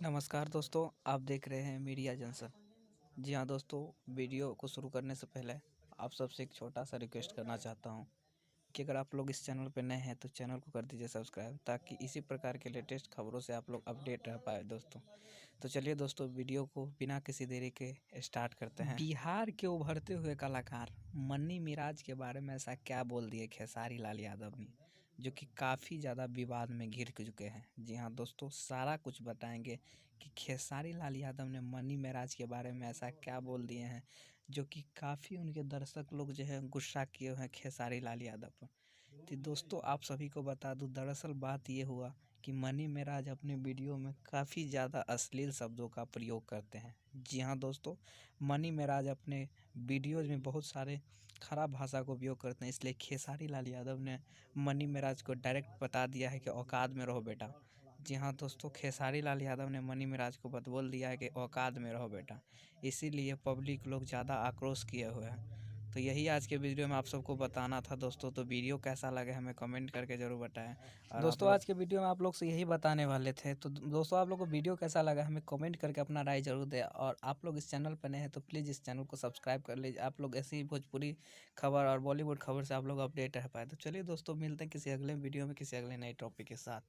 नमस्कार दोस्तों, आप देख रहे हैं मीडिया जंक्शन। जी हाँ दोस्तों, वीडियो को शुरू करने से पहले आप सबसे एक छोटा-सा रिक्वेस्ट करना चाहता हूँ कि अगर आप लोग इस चैनल पे नए हैं तो चैनल को कर दीजिए सब्सक्राइब, ताकि इसी प्रकार के लेटेस्ट खबरों से आप लोग अपडेट रह पाएँ दोस्तों। तो चलिए दोस्तों, वीडियो को बिना किसी देरी के स्टार्ट करते हैं। बिहार के उभरते हुए कलाकार मन्नी मिराज के बारे में ऐसा क्या बोल दिए खेसारी लाल यादव ने, जो कि काफ़ी ज़्यादा विवाद में घिर चुके हैं। जी हाँ दोस्तों, सारा कुछ बताएंगे कि खेसारी लाल यादव ने मन्नी मिराज के बारे में ऐसा क्या बोल दिए हैं, जो कि काफ़ी उनके दर्शक लोग जो है गुस्सा किए हुए हैं खेसारी लाल यादव पर। तो दोस्तों, आप सभी को बता दूं, दरअसल बात ये हुआ कि मनी मेराज अपने वीडियो में काफ़ी ज़्यादा अश्लील शब्दों का प्रयोग करते हैं। जी हाँ दोस्तों, मनी मेराज अपने वीडियोज़ में बहुत सारे खराब भाषा का उपयोग करते हैं, इसलिए खेसारी लाल यादव ने मनी मेराज को डायरेक्ट बता दिया है कि औकात में रहो बेटा। जी हाँ दोस्तों, खेसारी लाल यादव ने मनी मेराज को बोल दिया है कि औकात में रहो बेटा, इसीलिए पब्लिक लोग ज़्यादा आक्रोश किए हुए हैं। तो यही आज के वीडियो में आप सबको बताना था दोस्तों। तो वीडियो कैसा लगा हमें कमेंट करके ज़रूर बताएं। और दोस्तों, आज के वीडियो में आप लोग से यही बताने वाले थे। तो दोस्तों, आप लोग को वीडियो कैसा लगा हमें कमेंट करके अपना राय ज़रूर दें। और आप लोग इस चैनल पर नए हैं तो प्लीज़ इस चैनल को सब्सक्राइब कर लीजिए। आप लोग ऐसी ही भोजपुरी खबर और बॉलीवुड खबर से आप लोग अपडेट रह पाए। तो चलिए दोस्तों, मिलते हैं किसी अगले वीडियो में किसी अगले नए टॉपिक के साथ।